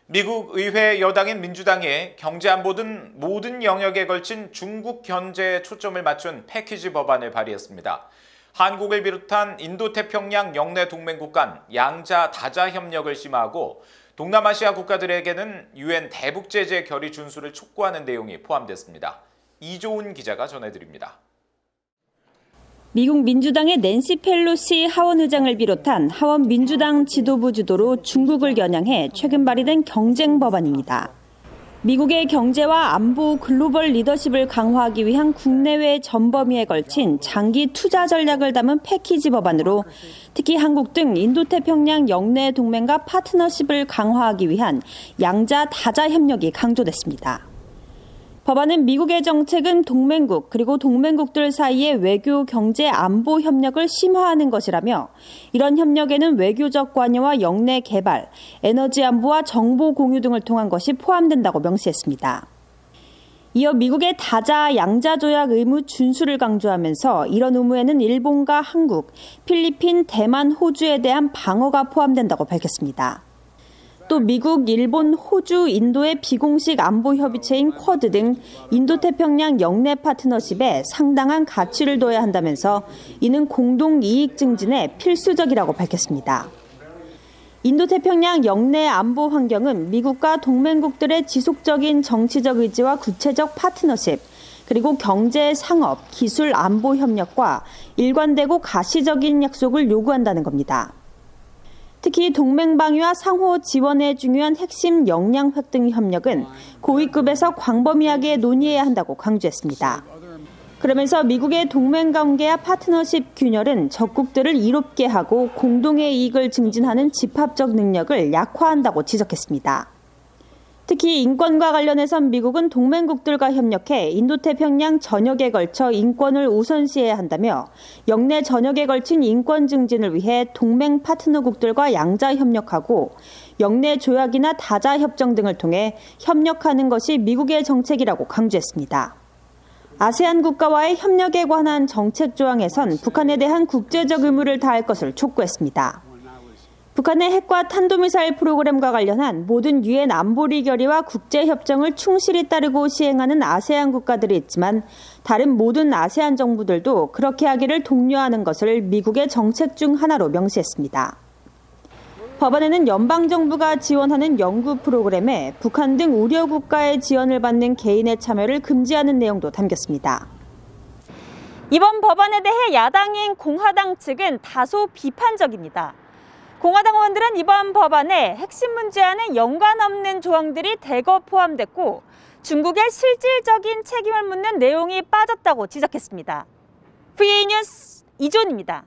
미국 의회 여당인 민주당이 경제안보 등 모든 영역에 걸친 중국 견제에 초점을 맞춘 패키지 법안을 발의했습니다. 한국을 비롯한 인도태평양 영내 동맹국 간 양자 다자 협력을 심화하고 동남아시아 국가들에게는 유엔 대북제재 결의 준수를 촉구하는 내용이 포함됐습니다. 이조은 기자가 전해드립니다. 미국 민주당의 낸시 펠로시 하원의장을 비롯한 하원 민주당 지도부 주도로 중국을 겨냥해 최근 발의된 경쟁 법안입니다. 미국의 경제와 안보 글로벌 리더십을 강화하기 위한 국내외 전범위에 걸친 장기 투자 전략을 담은 패키지 법안으로 특히 한국 등 인도태평양 영내 동맹과 파트너십을 강화하기 위한 양자 다자 협력이 강조됐습니다. 법안은 미국의 정책은 동맹국 그리고 동맹국들 사이의 외교, 경제, 안보 협력을 심화하는 것이라며 이런 협력에는 외교적 관여와 영내 개발, 에너지 안보와 정보 공유 등을 통한 것이 포함된다고 명시했습니다. 이어 미국의 다자, 양자 조약 의무 준수를 강조하면서 이런 의무에는 일본과 한국, 필리핀, 대만, 호주에 대한 방어가 포함된다고 밝혔습니다. 또 미국, 일본, 호주, 인도의 비공식 안보 협의체인 쿼드 등 인도태평양 영내 파트너십에 상당한 가치를 둬야 한다면서 이는 공동 이익 증진에 필수적이라고 밝혔습니다. 인도태평양 영내 안보 환경은 미국과 동맹국들의 지속적인 정치적 의지와 구체적 파트너십, 그리고 경제, 상업, 기술, 안보 협력과 일관되고 가시적인 약속을 요구한다는 겁니다. 특히 동맹 방위와 상호 지원에 중요한 핵심 역량 획득 협력은 고위급에서 광범위하게 논의해야 한다고 강조했습니다. 그러면서 미국의 동맹 관계와 파트너십 균열은 적국들을 이롭게 하고 공동의 이익을 증진하는 집합적 능력을 약화한다고 지적했습니다. 특히 인권과 관련해선 미국은 동맹국들과 협력해 인도태평양 전역에 걸쳐 인권을 우선시해야 한다며 영내 전역에 걸친 인권 증진을 위해 동맹 파트너국들과 양자 협력하고 영내 조약이나 다자 협정 등을 통해 협력하는 것이 미국의 정책이라고 강조했습니다. 아세안 국가와의 협력에 관한 정책 조항에선 북한에 대한 국제적 의무를 다할 것을 촉구했습니다. 북한의 핵과 탄도미사일 프로그램과 관련한 모든 유엔 안보리 결의와 국제협정을 충실히 따르고 시행하는 아세안 국가들이 있지만 다른 모든 아세안 정부들도 그렇게 하기를 독려하는 것을 미국의 정책 중 하나로 명시했습니다. 법안에는 연방정부가 지원하는 연구 프로그램에 북한 등 우려 국가의 지원을 받는 개인의 참여를 금지하는 내용도 담겼습니다. 이번 법안에 대해 야당인 공화당 측은 다소 비판적입니다. 공화당 의원들은 이번 법안에 핵심 문제와는 연관 없는 조항들이 대거 포함됐고 중국의 실질적인 책임을 묻는 내용이 빠졌다고 지적했습니다. VA 뉴스 이존입니다.